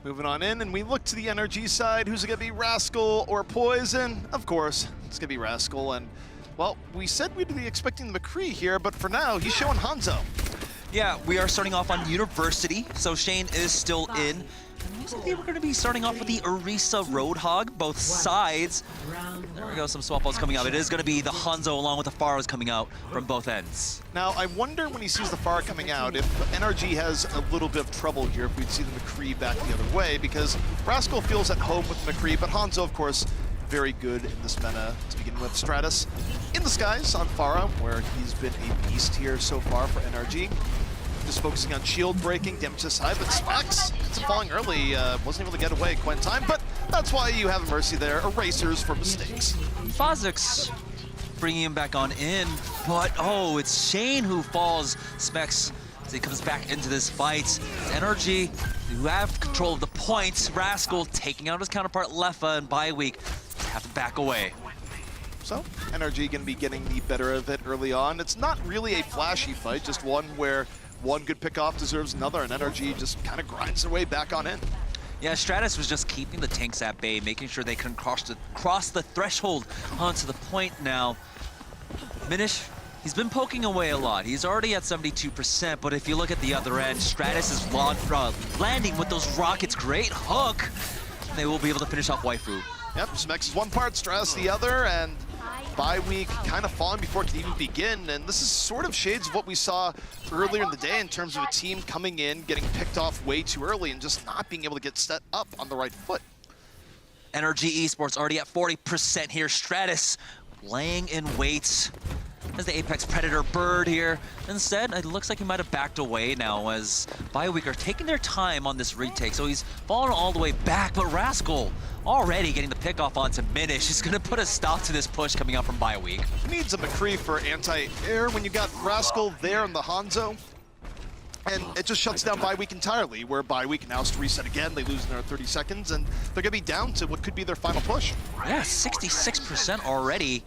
Moving on in, and we look to the NRG side. Who's it going to be, Rascal or Poison? Of course, it's going to be Rascal. And, well, we said we'd be expecting the McCree here, but for now, he's showing Hanzo. Yeah, we are starting off on University, so Shane is still in. Looks like they were going to be starting off with the Orisa Roadhog, both sides. There we go, some swap balls coming out. It is going to be the Hanzo along with the Pharos coming out from both ends. Now, I wonder when he sees the Pharah coming out if NRG has a little bit of trouble here if we'd see the McCree back the other way, because Rascal feels at home with McCree, but Hanzo, of course, very good in this meta to begin with. Stratus in the skies on Pharah, where he's been a beast here so far for NRG. Just focusing on shield breaking, damage to the side, but Specs, falling early, wasn't able to get away quite in time, but that's why you have Mercy there, erasers for mistakes. Phozix bringing him back on in, but oh, it's Shane who falls. Specs, as he comes back into this fight. NRG, who have control of the points. Rascal taking out his counterpart Lefa, and Bye-Week have to back away. So, NRG going to be getting the better of it early on. It's not really a flashy fight, just one where one good pick-off deserves another, and NRG just kind of grinds their way back on in. Yeah, Stratus was just keeping the tanks at bay, making sure they couldn't cross the threshold onto the point now. Minish, he's been poking away a lot. He's already at 72%, but if you look at the other end, Stratus is landing with those rockets. Great hook. They will be able to finish off Waifu. Yep, Smex is one part, Stratus the other, and Bye-Week kind of falling before it can even begin, and this is sort of shades of what we saw earlier in the day in terms of a team coming in, getting picked off way too early, and just not being able to get set up on the right foot. NRG Esports already at 40% here. Stratus laying in wait as the Apex Predator bird here. Instead, it looks like he might have backed away now as Bye-Week are taking their time on this retake, so he's fallen all the way back, but Rascal already getting the pick off onto Minish is going to put a stop to this push coming out from Bye-Week. Needs a McCree for anti-air when you got Rascal there in the Hanzo. And it just shuts down Bye-Week entirely, where Bye-Week now has to reset again. They lose another 30 seconds, and they're going to be down to what could be their final push. Yeah, 66% already.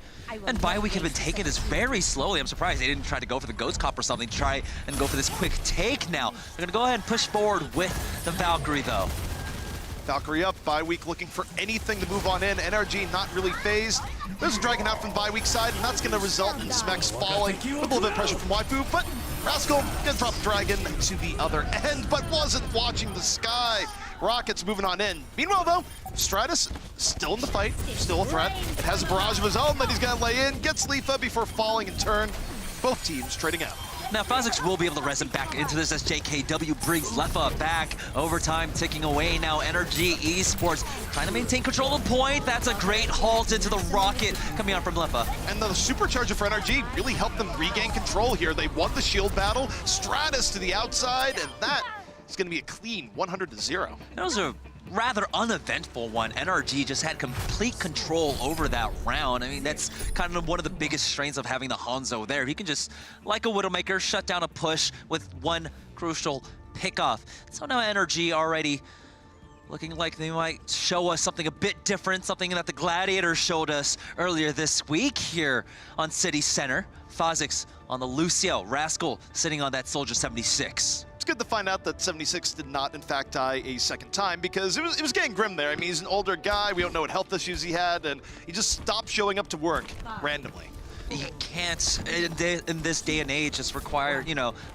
And Bye-Week have been taking this very slowly. I'm surprised they didn't try to go for the Ghost Cop or something, try and go for this quick take now. They're going to go ahead and push forward with the Valkyrie, though. Valkyrie up, Bye-Week looking for anything to move on in. NRG not really phased. There's a Dragon out from Bye-Week's side, and that's going to result in Specs falling with a little bit of pressure from Waifu, but Rascal gonna drop Dragon to the other end, but wasn't watching the sky. Rockets moving on in. Meanwhile, though, Stratus still in the fight, still a threat. It has a barrage of his own that he's got to lay in, gets Leafa before falling in turn. Both teams trading out. Now, Phozix will be able to res him back into this as JKW brings Lefa back. Overtime ticking away now. NRG Esports trying to maintain control of the point. That's a great halt into the rocket coming out from Lefa. And the supercharger for NRG really helped them regain control here. They won the shield battle. Stratus to the outside, and that is going to be a clean 100-0. That was a rather uneventful one. NRG just had complete control over that round. I mean, that's kind of one of the biggest strains of having the Hanzo there. He can just, like a Widowmaker, shut down a push with one crucial pickoff. So now NRG already looking like they might show us something a bit different, something that the Gladiators showed us earlier this week here on City Center. Phozix on the Lucio, Rascal sitting on that Soldier 76. It's good to find out that 76 did not, in fact, die a second time, because it was getting grim there. I mean, he's an older guy. We don't know what health issues he had, and he just stopped showing up to work randomly. You can't, in this day and age, just require,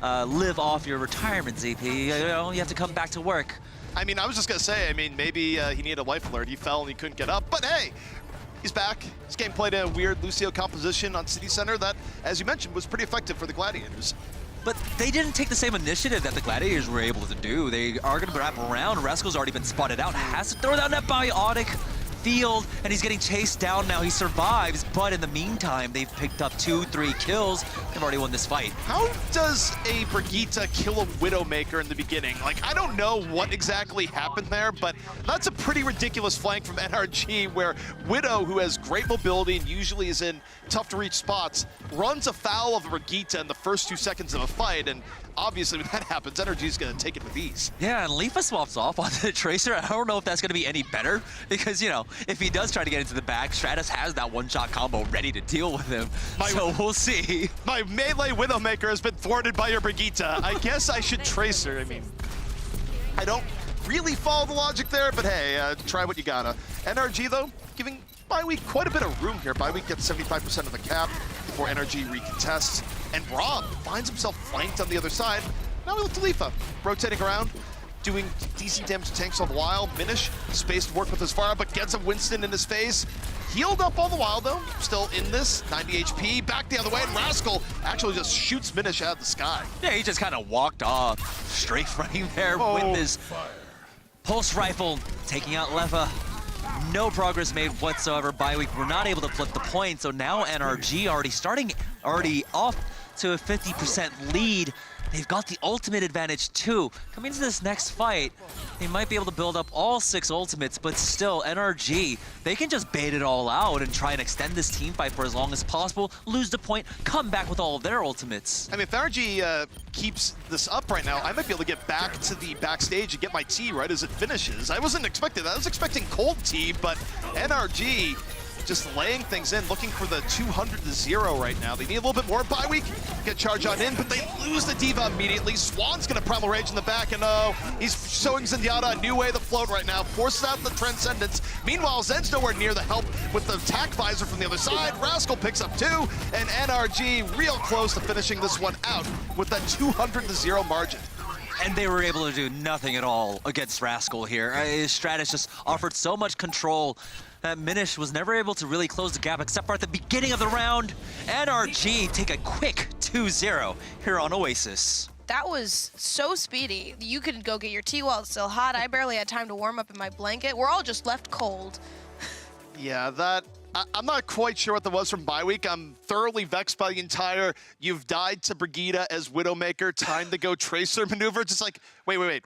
live off your retirement, ZP. You have to come back to work. I mean, I was just going to say, maybe he needed a life alert. He fell and he couldn't get up, but hey, he's back. This game played a weird Lucio composition on City Center that, as you mentioned, was pretty effective for the Gladiators. But they didn't take the same initiative that the Gladiators were able to do. They are going to wrap around. Rascal's already been spotted out. Has to throw down that biotic field, and he's getting chased down now. He survives, but in the meantime, they've picked up 2-3 kills. They've already won this fight. How does a Brigitte kill a Widowmaker in the beginning? Like, I don't know what exactly happened there, but that's a pretty ridiculous flank from NRG, where Widow, who has great mobility and usually is in tough-to-reach spots, runs afoul of Brigitte in the first 2 seconds of a fight, and obviously when that happens, NRG's going to take it with ease. Yeah, and Leafa swaps off on the Tracer. I don't know if that's going to be any better, because, if he does try to get into the back, Stratus has that one-shot combo ready to deal with him, so we'll see. My melee Widowmaker has been thwarted by your Brigitte. I guess I should Tracer. I mean, I don't really follow the logic there, but hey, try what you gotta. NRG, though, giving Byweek quite a bit of room here. Byweek gets 75% of the cap before NRG recontests, and Rob finds himself flanked on the other side. Now we look to Leafa, rotating around, doing decent damage to tanks all the while. Minish, space to work with his fire, but gets a Winston in his face. Healed up all the while, though. Still in this, 90 HP, back the other way, and Rascal actually just shoots Minish out of the sky. Yeah, he just kind of walked off, strafe running there with his pulse rifle, taking out Lefa. No progress made whatsoever. Byweek were not able to flip the point, so now NRG already off to a 50% lead. They've got the ultimate advantage too. Coming into this next fight, they might be able to build up all 6 ultimates, but still, NRG, they can just bait it all out and try and extend this team fight for as long as possible, lose the point, come back with all of their ultimates. I mean, if NRG keeps this up right now, I might be able to get back to the backstage and get my tea right as it finishes. I wasn't expecting that. I was expecting cold tea, but NRG just laying things in, looking for the 200-0 right now. They need a little bit more. Byweek get charge on in, but they lose the Diva immediately. Swan's gonna Primal Rage in the back, and he's showing Zenyatta a new way to float right now, forces out the Transcendence. Meanwhile, Zen's nowhere near the help with the attack visor from the other side. Rascal picks up 2, and NRG real close to finishing this one out with that 200-0 margin. And they were able to do nothing at all against Rascal here. Stratus just offered so much control that Minish was never able to really close the gap except for at the beginning of the round. NRG take a quick 2-0 here on Oasis. That was so speedy. You could go get your tea while it's still hot. I barely had time to warm up in my blanket. We're all just left cold. Yeah, I'm not quite sure what that was from Byweek. I'm thoroughly vexed by the entire "you've died to Brigida as Widowmaker, time to go Tracer" maneuver. Just like, wait.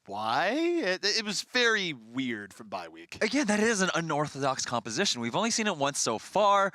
Why? It was very weird from Byweek. Again, that is an unorthodox composition. We've only seen it once so far.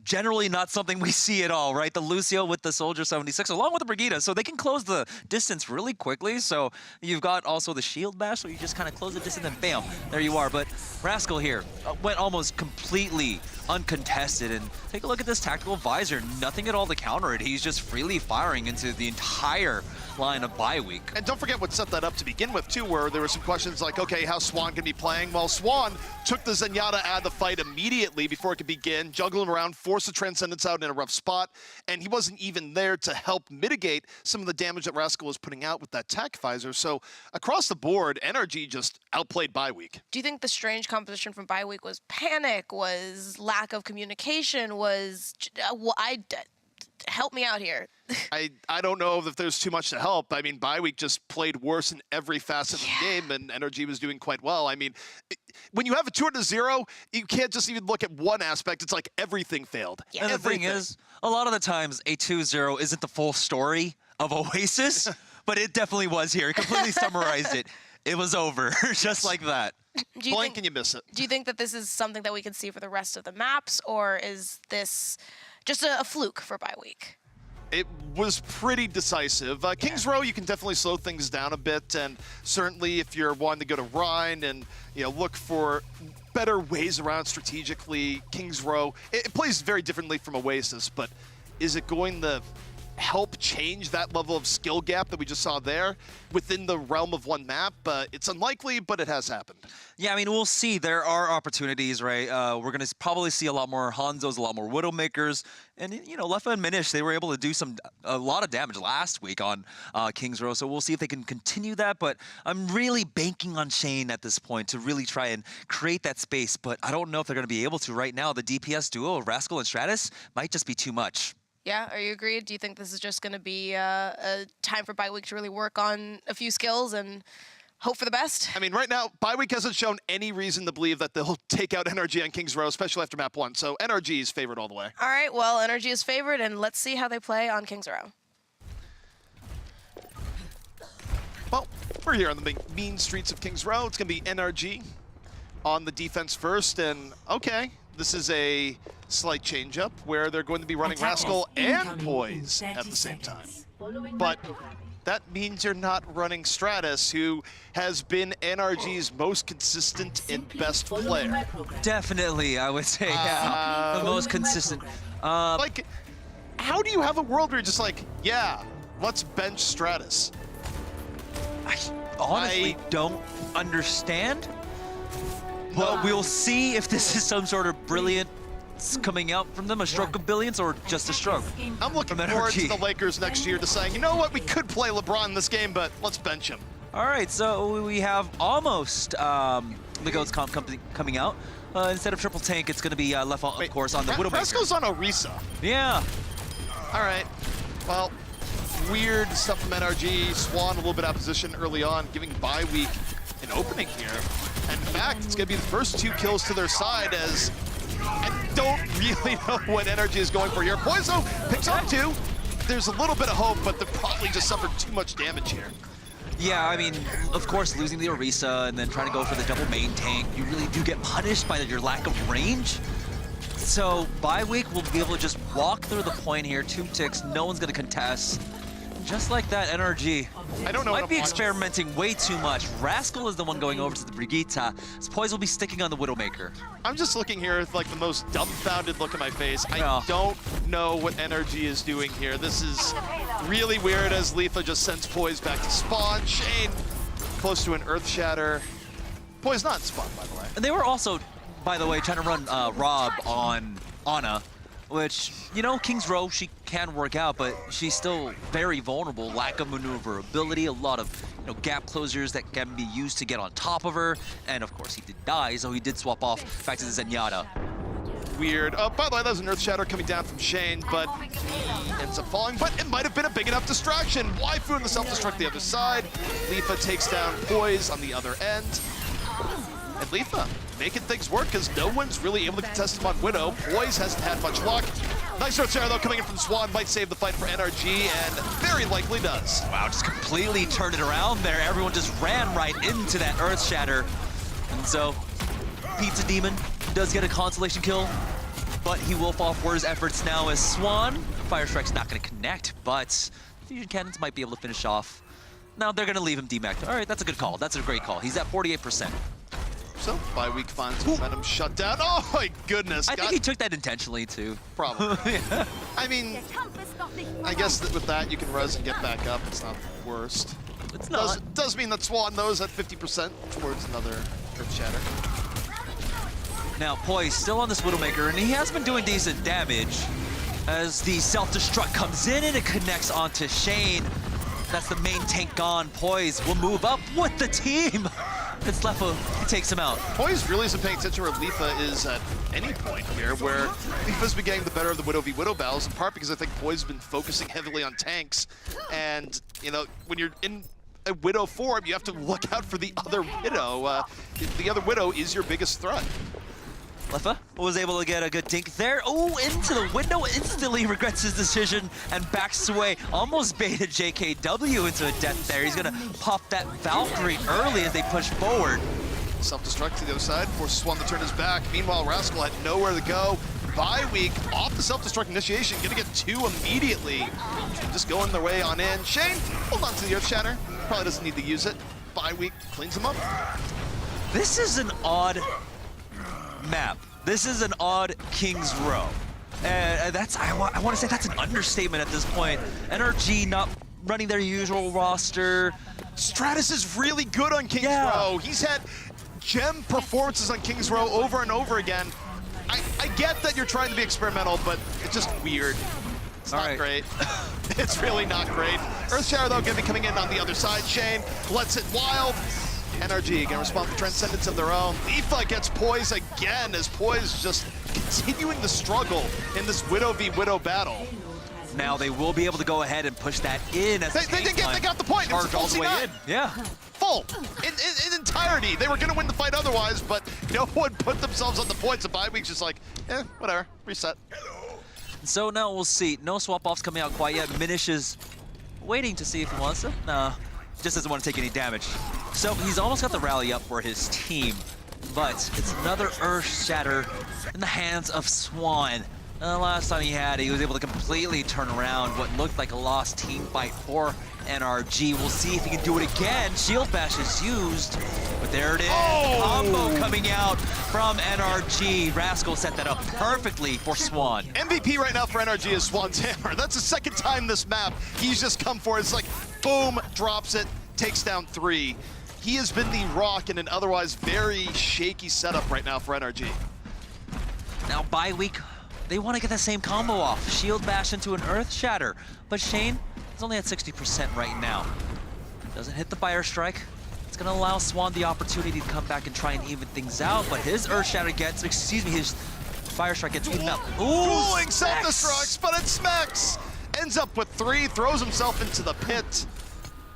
Generally not something we see at all, right? The Lucio with the Soldier 76, along with the Brigida, so they can close the distance really quickly. So you've got also the Shield Bash, so you just kind of close the distance and bam, there you are. But Rascal here went almost completely uncontested, and take a look at this tactical visor. Nothing at all to counter it. He's just freely firing into the entire line of Byweek. And don't forget what set that up to begin with too, where there were some questions like, okay, how's Swan gonna be playing? Well, Swan took the Zenyatta out of the fight immediately before it could begin, juggling around, forced the Transcendence out in a rough spot, and he wasn't even there to help mitigate some of the damage that Rascal was putting out with that tech visor. So across the board, NRG just outplayed Byweek. Do you think the strange composition from Byweek was panic, was lack of communication, was... help me out here. I don't know if there's too much to help. I mean, Byweek just played worse in every facet of the game, and NRG was doing quite well. I mean, when you have a 200-0, you can't just even look at one aspect. It's like everything failed. Yeah. And the thing is, a lot of the times, a 2-0 isn't the full story of Oasis, but it definitely was here. It completely summarized it. It was over, just like that. Blink and you miss it. Do you think that this is something that we can see for the rest of the maps, or is this just a fluke for Byweek? It was pretty decisive. Kings Row, you can definitely slow things down a bit, and certainly if you're wanting to go to Rhine and look for better ways around strategically, Kings Row, it plays very differently from Oasis, but is it going to help change that level of skill gap that we just saw there within the realm of one map? It's unlikely, but it has happened. Yeah, I mean, we'll see. There are opportunities, right? We're going to probably see a lot more Hanzos, a lot more Widowmakers. And, Lefa and Minish, they were able to do a lot of damage last week on Kings Row. So we'll see if they can continue that. But I'm really banking on Shane at this point to really try and create that space. But I don't know if they're going to be able to right now. The DPS duo of Rascal and Stratus might just be too much. Yeah, are you agreed? Do you think this is just going to be a time for Byweek to really work on a few skills and hope for the best? I mean, right now, Byweek hasn't shown any reason to believe that they'll take out NRG on Kings Row, especially after map 1. So NRG is favored all the way. All right, well, NRG is favored, and let's see how they play on Kings Row. Well, we're here on the mean streets of Kings Row. It's going to be NRG on the defense first, and okay, this is a slight change-up where they're going to be running Rascal and Poise at the same time. But that means you're not running Stratus, who has been NRG's most consistent and best player. Definitely, I would say, yeah, the most consistent. Like, how do you have a world where you're just like, yeah, let's bench Stratus? honestly don't understand. But we'll see if this is some sort of brilliant coming out from them, a stroke of brilliance, or just a stroke. I'm looking forward to the Lakers next year to saying, you know what, we could play LeBron in this game, but let's bench him. All right, so we have almost the GOATS comp coming out. Instead of triple tank, it's going to be left, of course, on the Widowmaker. Fresco's on Orisa. Yeah. All right. Well, weird stuff from NRG. Swan a little bit out of position early on, giving bye week an opening here. And in fact, it's going to be the first 2 kills to their side, as I don't really know what NRG is going for here. Poiso picks up 2. There's a little bit of hope, but they probably just suffered too much damage here. Yeah, I mean, of course, losing the Orisa and then trying to go for the double main tank, you really do get punished by your lack of range. So, bye week, we'll be able to just walk through the point here, 2 ticks, no one's going to contest. Just like that, NRG I don't know might be experimenting way too much. Rascal is the one going over to the Brigitte. So Poise will be sticking on the Widowmaker. I'm just looking here with like the most dumbfounded look on my face. I don't know what NRG is doing here. This is really weird as Leafa just sends Poise back to spawn. Shane close to an Earth Shatter. Poise not in spawn, by the way. And they were also, by the way, trying to run Rob on Ana, which, you know, King's Row, she can work out, but she's still very vulnerable. Lack of maneuverability, a lot of, you know, gap closures that can be used to get on top of her. And of course, he did die, so he did swap off back to the Zenyatta. Weird. Oh, by the way, that was an Earth Shatter coming down from Shane, but he ends up falling. But it might have been a big enough distraction. Waifu in the self-destruct the other side. Leafa takes down Poise on the other end. And Leafa making things work because no one's really able to contest him on Widow. Poise hasn't had much luck. Nice Earth Shatter though coming in from Swan, might save the fight for NRG, and very likely does. Wow, just completely turned it around there. Everyone just ran right into that Earth Shatter. And so, Pizza Demon does get a consolation kill, but he will fall for his efforts now as Swan. Fire Strike's not going to connect, but Fusion Cannons might be able to finish off. Now they're going to leave him demacked. All right, that's a good call. That's a great call. He's at 48%. So, bye week finds momentum shut down. Oh my goodness. I think he took that intentionally too. Probably. Yeah. I mean, I guess that with that you can res and get back up. It's not the worst. It's not. Does mean that Swan knows at 50% towards another Earth Shatter. Now, Poise still on this Widowmaker, and he has been doing decent damage as the self-destruct comes in and it connects onto Shane. That's the main tank gone. Poise will move up with the team. It's Lefa, he takes him out. Poise really isn't paying attention where Leafa is at any point here, where Leafa's been getting the better of the Widow v Widow battles, in part because I think Poise has been focusing heavily on tanks. And, you know, when you're in a Widow form, you have to look out for the other Widow. The other Widow is your biggest threat. Lefa was able to get a good dink there. Oh, into the window, instantly regrets his decision and backs away. Almost baited JKW into a death there. He's gonna pop that Valkyrie early as they push forward. Self-destruct to the other side, forces Swan to turn his back. Meanwhile, Rascal had nowhere to go. Bye week, off the self-destruct initiation, gonna get 2 immediately. Just going their way on in. Shane, hold on to the Earth Shatter. Probably doesn't need to use it. Bye week cleans him up. This is an odd map. This is an odd King's Row. That's I want to say that's an understatement at this point. NRG not running their usual roster. Stratus is really good on King's Row. He's had gem performances on King's Row over and over again. I get that you're trying to be experimental, but it's just weird. It's not great. It's really not great. Earth Shatter, though, going to be coming in on the other side. Shane lets it wild. NRG going to respond with Transcendence of their own. Leafa gets Poise again as Poise just continuing the struggle in this Widow v Widow battle. Now they will be able to go ahead and push that in. As they got the point. Charge all the way in. Yeah. Full. In entirety. They were going to win the fight otherwise, but no one put themselves on the points. And bye week's just like, whatever. Reset. So now we'll see. No swap-offs coming out quite yet. Minish is waiting to see if he wants to. Nah. Just doesn't want to take any damage. So he's almost got the rally up for his team, but it's another Earth Shatter in the hands of Swan. The last time he was able to completely turn around what looked like a lost team fight for NRG. We'll see if he can do it again. Shield Bash is used, but there it is. Combo coming out from NRG. Rascal set that up perfectly for Swan. MVP right now for NRG is Swan's Hammer. That's the second time this map he's just come for it. It's like, boom, drops it. takes down 3. He has been the rock in an otherwise very shaky setup right now for NRG. Now, bye week, they want to get that same combo off. Shield bash into an Earth Shatter. But Shane is only at 60% right now. Doesn't hit the Fire Strike. It's going to allow Swan the opportunity to come back and try and even things out. But his Earth Shatter gets, his Fire Strike gets eaten up. Ooh, Dueling self-destructs, but it smacks. Ends up with 3, throws himself into the pit.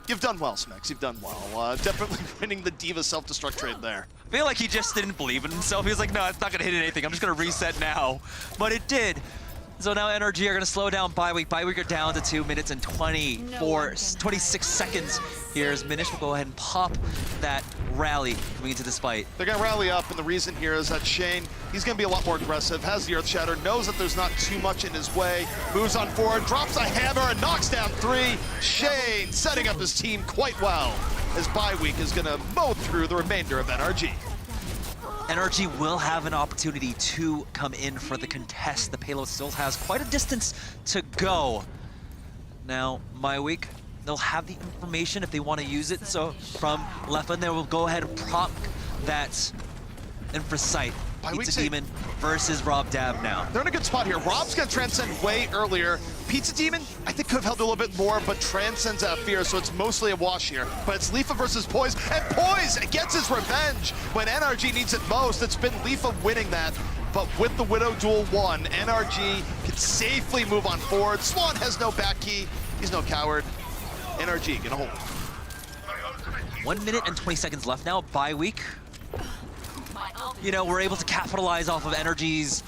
You've done well, Smex. You've done well. Definitely winning the D.Va self-destruct trade there. I feel like he just didn't believe in himself. He was like, no, it's not going to hit anything. I'm just going to reset now. But it did. So now NRG are going to slow down bye week. Bye week are down to 2 minutes and 26 seconds. Here's Minish will go ahead and pop that rally coming into this fight. They're going to rally up, and the reason here is that Shane, he's going to be a lot more aggressive, has the Earth Shatter, knows that there's not too much in his way, moves on forward, drops a hammer, and knocks down 3. Shane setting up his team quite well, as bye week is going to mow through the remainder of NRG. NRG will have an opportunity to come in for the contest. The payload still has quite a distance to go. Now, my week, they'll have the information if they want to use it. So from Leffen, they will go ahead and prop that infra site. Pizza Demon versus Rob Dab now. They're in a good spot here. Rob's gonna transcend way earlier. Pizza Demon, I think could have held a little bit more, but transcends out fear, so it's mostly a wash here. But it's Leafa versus Poise, and Poise gets his revenge when NRG needs it most. It's been Leafa winning that, but with the Widow duel won, NRG can safely move on forward. Swan has no back key. He's no coward. NRG gonna hold. 1 minute and 20 seconds left now, bye week. You know, we're able to capitalize off of NRG's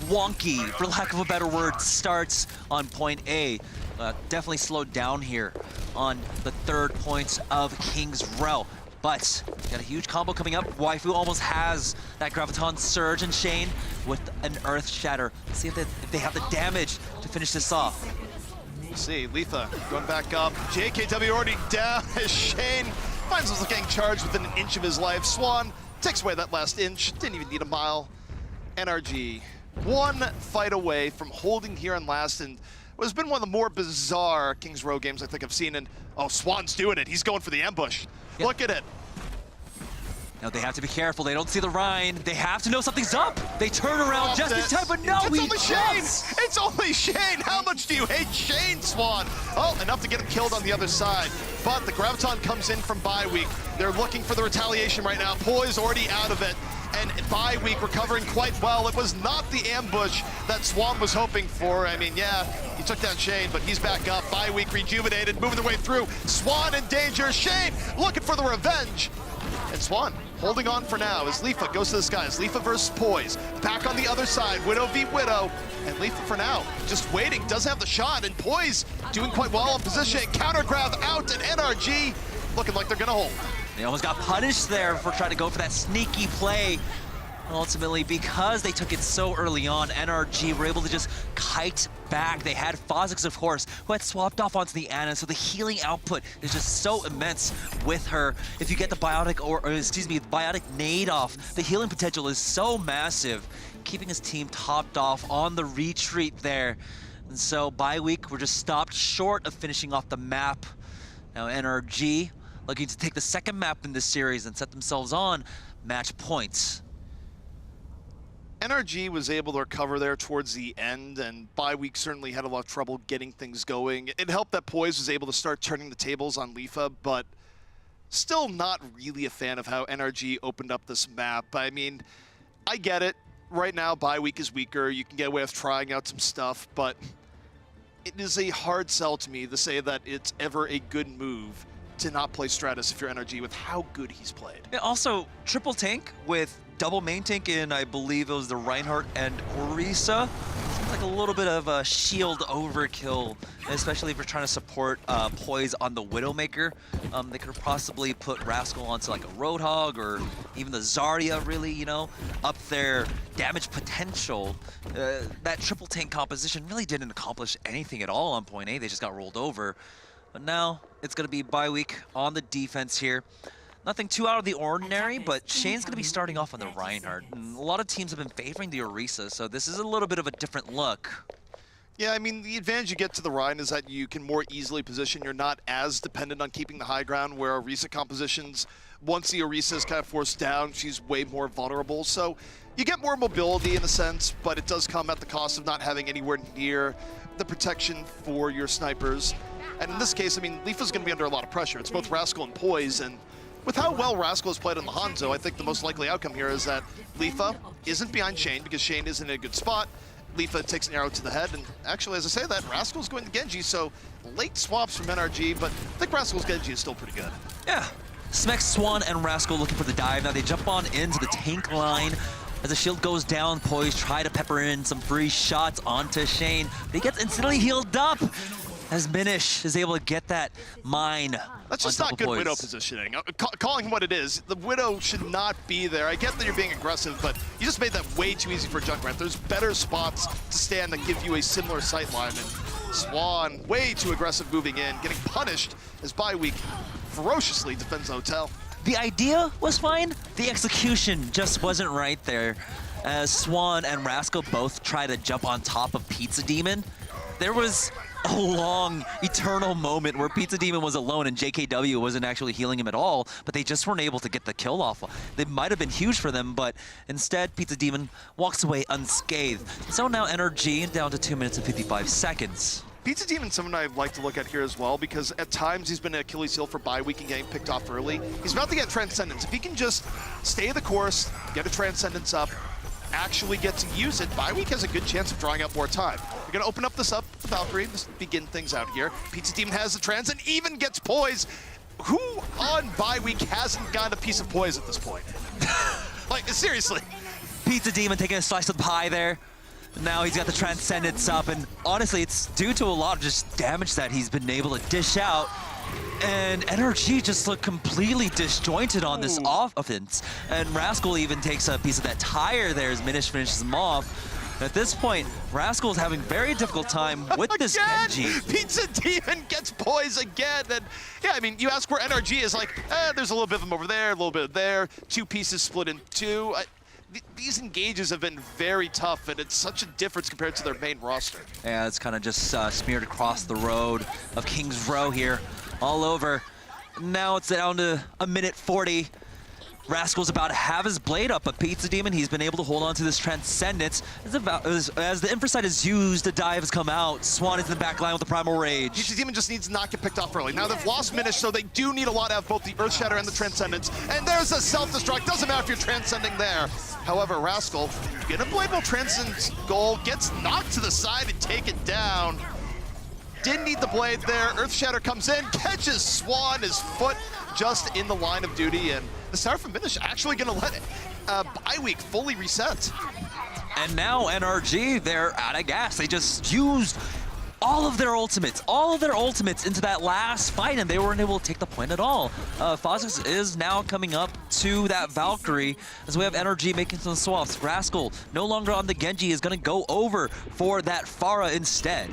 wonky, for lack of a better word, starts on point A. Definitely slowed down here on the 3rd point of King's Row. But got a huge combo coming up. Waifu almost has that Graviton Surge, and Shane with an Earth Shatter. Let's see if they have the damage to finish this off. We'll see, Leafa going back up. JKW already down as Shane finds himself getting charged within an inch of his life. Swan takes away that last inch, didn't even need a mile. NRG, 1 fight away from holding here on last, and what has been one of the more bizarre Kings Row games I think I've seen. And oh, Swan's doing it. He's going for the ambush. Yep. Look at it. Now they have to be careful. They don't see the Rhine. They have to know something's up. They turn around just in time, but no, it's only Shane. It's only Shane. How much do you hate Shane, Swan? Oh, enough to get him killed on the other side. But the Graviton comes in from bye week. They're looking for the retaliation right now. Poise already out of it. And bye week recovering quite well. It was not the ambush that Swan was hoping for. I mean, yeah, he took down Shane, but he's back up. Bye week rejuvenated, moving their way through. Swan in danger. Shane looking for the revenge. And Swan holding on for now as Leafa goes to the skies. Leafa versus Poise. Back on the other side, Widow v Widow. And Leafa for now, just waiting, doesn't have the shot. And Poise doing quite well in position. Counter grab out, and NRG looking like they're gonna hold. They almost got punished there for trying to go for that sneaky play. Ultimately, because they took it so early on, NRG were able to just kite back. They had Phosix, of course, who had swapped off onto the Ana, so the healing output is just so immense with her. If you get the biotic, or excuse me, the biotic nade off, the healing potential is so massive, keeping his team topped off on the retreat there. And so, bye week, we're just stopped short of finishing off the map. Now, NRG looking to take the 2nd map in this series and set themselves on match points. NRG was able to recover there towards the end, and bye week certainly had a lot of trouble getting things going. It helped that Poise was able to start turning the tables on Leafa, but still not really a fan of how NRG opened up this map. I mean, I get it. Right now, bye week is weaker. You can get away with trying out some stuff, but it is a hard sell to me to say that it's ever a good move to not play Stratus if you're NRG with how good he's played. Yeah, also, triple tank with double main tank in, I believe it was the Reinhardt and Orisa. Seems like a little bit of a shield overkill, especially if you're trying to support Poise on the Widowmaker. They could possibly put Rascal onto like a Roadhog or even the Zarya, really, you know, up their damage potential. That triple tank composition really didn't accomplish anything at all on point A. They just got rolled over. But now it's going to be bye week on the defense here. Nothing too out of the ordinary, but Shane's going to be starting off on the Reinhardt. And a lot of teams have been favoring the Orisa, so this is a little bit of a different look. Yeah, I mean, the advantage you get to the Rhine is that you can more easily position. You're not as dependent on keeping the high ground, where Orisa compositions, once the Orisa is kind of forced down, she's way more vulnerable. So you get more mobility in a sense, but it does come at the cost of not having anywhere near the protection for your snipers. And in this case, I mean, Leafa's going to be under a lot of pressure. It's both Rascal and Poise, and with how well Rascal has played on the Hanzo, I think the most likely outcome here is that Leafa isn't behind Shane because Shane isn't in a good spot. Leafa takes an arrow to the head, and actually, as I say that, Rascal's going to Genji, so late swaps from NRG, but I think Rascal's Genji is still pretty good. Yeah. Smex, Swan, and Rascal looking for the dive. Now they jump on into the tank line. As the shield goes down, Poise try to pepper in some free shots onto Shane, but he gets instantly healed up as Minish is able to get that mine. That's just not good Poise. Widow positioning. Calling him what it is, the Widow should not be there. I get that you're being aggressive, but you just made that way too easy for Junkrat. There's better spots to stand that give you a similar sight line, and Swan, way too aggressive moving in, getting punished as Bye-Week ferociously defends the hotel. The idea was fine, the execution just wasn't right there. As Swan and Rascal both try to jump on top of Pizza Demon, there was a long, eternal moment where Pizza Demon was alone and JKW wasn't actually healing him at all, but they just weren't able to get the kill off. They might have been huge for them, but instead Pizza Demon walks away unscathed. So now NRG down to 2 minutes and 55 seconds. Pizza Demon's someone I'd like to look at here as well, because at times he's been an Achilles heel for Bye-Week and getting picked off early. He's about to get Transcendence. If he can just stay the course, get a Transcendence up, actually get to use it, Bye-Week has a good chance of drawing out more time. We're going to open up this up with the Valkyrie, just begin things out here. Pizza Demon has the Trans and even gets Poise. Who on Bye-Week hasn't gotten a piece of Poise at this point? Like, seriously. Pizza Demon taking a slice of the pie there. Now he's got the Transcendence up, and honestly, it's due to a lot of just damage that he's been able to dish out. And NRG just looked completely disjointed on this offense. And Rascal even takes a piece of that tire there as Minish finishes him off. At this point, Rascal's having very difficult time with this Genji. Pizza Demon gets Poise again. And yeah, I mean, you ask where NRG is, like, there's a little bit of them over there, a little bit there. Two pieces split in two. These engages have been very tough, and it's such a difference compared to their main roster. Yeah, it's kind of just smeared across the road of King's Row here, all over. Now it's down to 1:40. Rascal's about to have his blade up, but Pizza Demon, he's been able to hold on to this Transcendence. As the Infrasight is used, the dive has come out. Swan is in the back line with the Primal Rage. Pizza Demon just needs to not get picked off early. Now they've lost Minish, so they do need a lot out of both the Earth Shatter and the Transcendence. And there's a self-destruct. Doesn't matter if you're transcending there. However, Rascal, get a Bladeable Transcendence goal, gets knocked to the side and taken down. Didn't need the blade there. Earth Shatter comes in, catches Swan, his foot just in the line of duty, and the Tower from Minish actually going to let it Bye-Week fully reset. And now NRG, they're out of gas. They just used all of their ultimates into that last fight, and they weren't able to take the point at all. Phosphorus is now coming up to that Valkyrie as we have NRG making some swaps. Rascal, no longer on the Genji, is going to go over for that Pharah instead.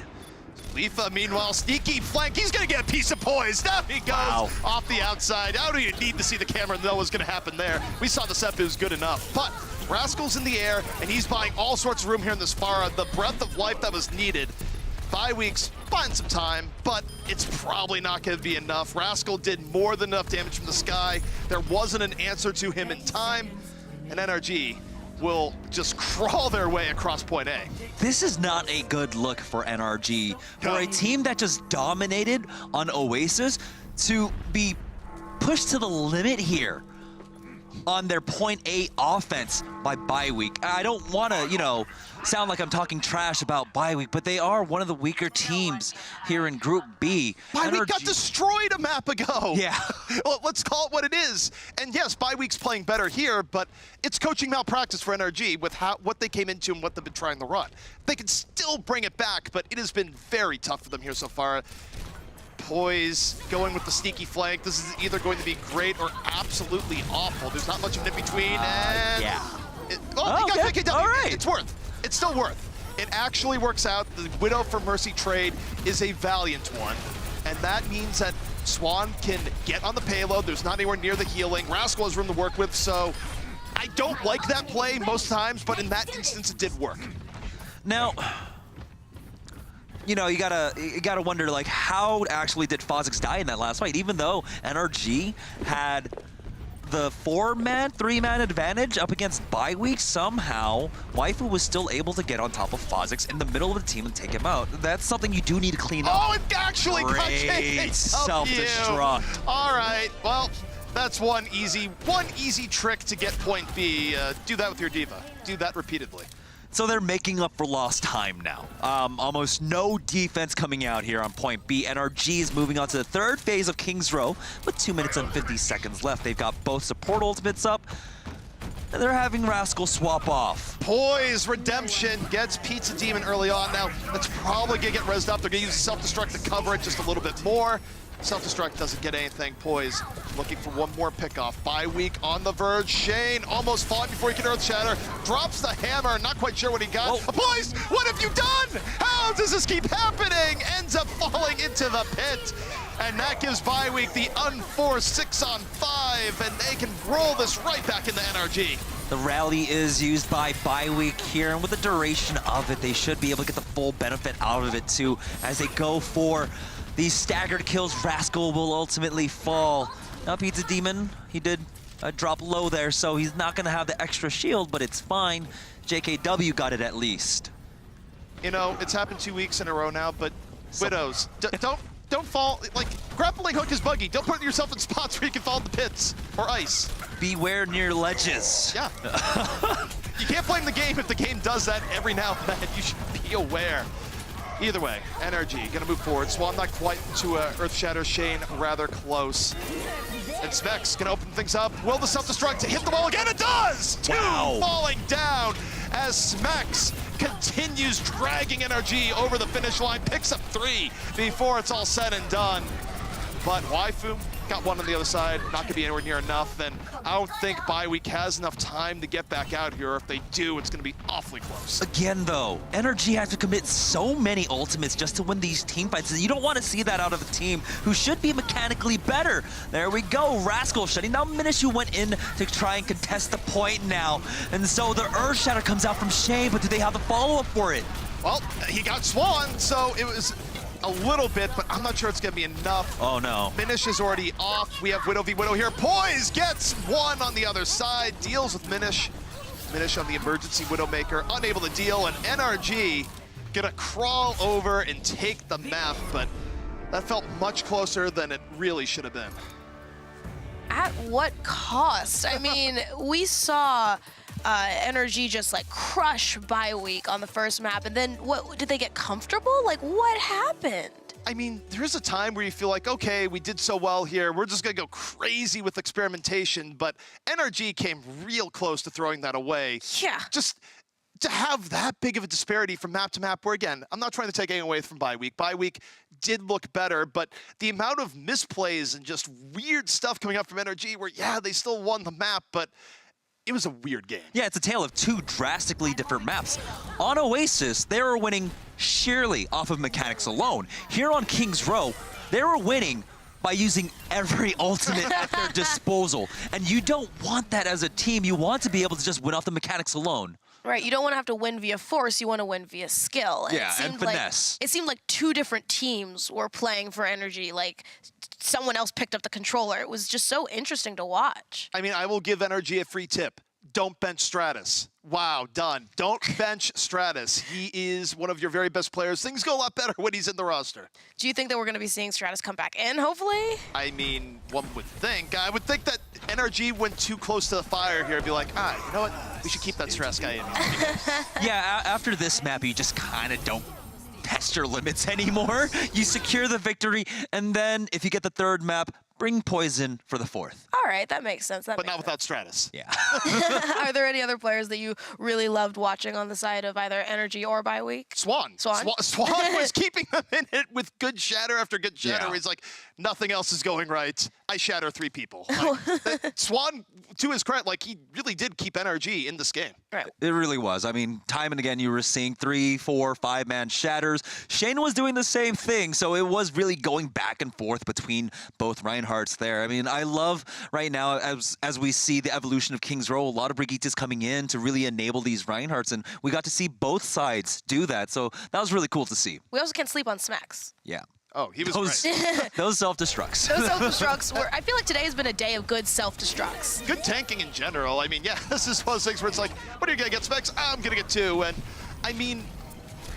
Leafa, meanwhile, sneaky flank. He's going to get a piece of Poise. Now he goes off the outside. How do you need to see the camera know what's going to happen there? We saw the set, it was good enough. But Rascal's in the air, and he's buying all sorts of room here in this Pharah. The breath of life that was needed. Bye-Week's buying some time, but it's probably not going to be enough. Rascal did more than enough damage from the sky. There wasn't an answer to him in time, and NRG will just crawl their way across point A. This is not a good look for NRG. For a team that just dominated on Oasis to be pushed to the limit here on their point A offense by Bye-Week. I don't want to, you know, sound like I'm talking trash about Bye-Week, but they are one of the weaker teams here in Group B. Bye-Week got destroyed a map ago. Yeah. Well, let's call it what it is. And yes, Bye-Week's playing better here, but it's coaching malpractice for NRG with what they came into and what they've been trying to run. They can still bring it back, but it has been very tough for them here so far. Poise going with the sneaky flank. This is either going to be great or absolutely awful. There's not much of an in-between. And yeah. Okay. All right. It's worth. It's still worth. It actually works out. The Widow for Mercy trade is a valiant one. And that means that Swan can get on the payload. There's not anywhere near the healing. Rascal has room to work with, so I don't like that play most times, but in that instance, it did work. Now, you know, you gotta wonder, like, how actually did Phosix die in that last fight? Even though NRG had the 4-man, 3-man advantage up against Bye-Week, somehow Waifu was still able to get on top of Phosix in the middle of the team and take him out. That's something you do need to clean up. Oh, it actually got Great self-destruct. All right, well, that's one easy trick to get point B. Do that with your diva. Do that repeatedly. So they're making up for lost time now. Almost no defense coming out here on point B. NRG is moving on to the third phase of King's Row with 2 minutes and 50 seconds left. They've got both support ultimates up, and they're having Rascal swap off. Poise Redemption gets Pizza Demon early on. Now, that's probably going to get rezzed up. They're going to use Self-Destruct to cover it just a little bit more. Self-Destruct doesn't get anything. Poise looking for one more pickoff. Bye-Week on the verge. Shane almost fought before he could Earth Shatter. Drops the hammer. Not quite sure what he got. Whoa. Poise, what have you done? How does this keep happening? Ends up falling into the pit. And that gives Bye-Week the unforced 6-on-5. And they can roll this right back into NRG. The rally is used by Bye-Week here, and with the duration of it, they should be able to get the full benefit out of it too, as they go for these staggered kills. Rascal will ultimately fall. Now Pizza Demon, he did drop low there, so he's not gonna have the extra shield, but it's fine. JKW got it at least. You know, it's happened 2 weeks in a row now, but Widows, don't fall. Like, grappling hook is buggy. Don't put yourself in spots where you can fall in the pits or ice. Beware near ledges. Yeah. You can't blame the game if the game does that every now and then. You should be aware. Either way, NRG gonna move forward. Swan not quite to Earth Shatter. Shane rather close. And Specs gonna open things up. Will the self-destruct hit the wall again? It does! Wow. 2 falling down as Specs continues dragging NRG over the finish line. Picks up 3 before it's all said and done. But Waifu got 1 on the other side. Not gonna be anywhere near enough. And I don't think Bye-Week has enough time to get back out here. If they do, it's gonna be awfully close. Again though, NRG has to commit so many ultimates just to win these team fights. You don't want to see that out of a team who should be mechanically better. There we go, Rascal shutting down Minish, who went in to try and contest the point now. And so the Earth Shatter comes out from Shane, but do they have the follow-up for it? Well, he got Swan, so it was a little bit, but I'm not sure it's gonna be enough. Oh no. Minish is already off. We have Widow v Widow here. Poise gets 1 on the other side, deals with Minish. Minish on the emergency Widowmaker, unable to deal, and NRG gonna crawl over and take the map, but that felt much closer than it really should have been. At what cost? I mean, we saw NRG just like crush Bye-Week on the first map, and then what, did they get comfortable? Like, what happened? I mean, there's a time where you feel like, okay, we did so well here, we're just gonna go crazy with experimentation, but NRG came real close to throwing that away. Yeah. Just to have that big of a disparity from map to map, where again, I'm not trying to take anything away from Bye-Week. Bye-Week did look better, but the amount of misplays and just weird stuff coming up from NRG where, yeah, they still won the map, but it was a weird game. Yeah, it's a tale of 2 drastically different maps. On Oasis, they were winning sheerly off of mechanics alone. Here on King's Row, they were winning by using every ultimate at their disposal. And you don't want that as a team. You want to be able to just win off the mechanics alone. Right, you don't want to have to win via force, you want to win via skill. Yeah, and finesse. It seemed like 2 different teams were playing for NRG, like someone else picked up the controller. It was just so interesting to watch. I mean, I will give NRG a free tip. Don't bench Stratus. Wow, done. Don't bench Stratus. He is one of your very best players. Things go a lot better when he's in the roster. Do you think that we're going to be seeing Stratus come back in, hopefully? I mean, one would think. I would think that NRG went too close to the fire here and be like, you know what? We should keep that Stratus guy in. Yeah, after this map, you just kind of don't test your limits anymore. You secure the victory, and then if you get the 3rd map, bring Poison for the 4th. All right, that makes sense. But not without Stratus. Yeah. Are there any other players that you really loved watching on the side of either NRG or Bye-Week? Swan was keeping them in it with good shatter after good shatter. Yeah. He's like, nothing else is going right. I shatter 3 people. Like, Swan, to his credit, like he really did keep NRG in this game. Right. It really was. I mean, time and again, you were seeing 3, 4, 5-man shatters. Shane was doing the same thing, so it was really going back and forth between both Ryan Reinhardts there. I mean, I love right now, as we see the evolution of King's Row, a lot of Brigittas coming in to really enable these Reinhardts, and we got to see both sides do that. So that was really cool to see. We also can't sleep on Smacks. Yeah. Oh, he was great. Those self-destructs. Those self-destructs were, I feel like today has been a day of good self-destructs. Good tanking in general. I mean, yeah, this is one of those things where it's like, what are you going to get, Specs? I'm going to get 2. And I mean,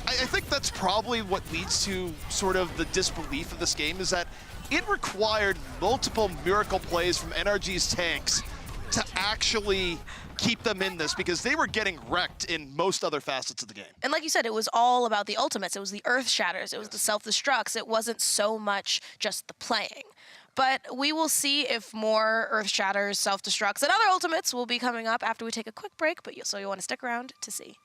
I think that's probably what leads to sort of the disbelief of this game, is that it required multiple miracle plays from NRG's tanks to actually keep them in this, because they were getting wrecked in most other facets of the game. And like you said, it was all about the ultimates. It was the earth shatters. It was the self-destructs. It wasn't so much just the playing. But we will see if more earth shatters, self-destructs, and other ultimates will be coming up after we take a quick break. So you'll want to stick around to see.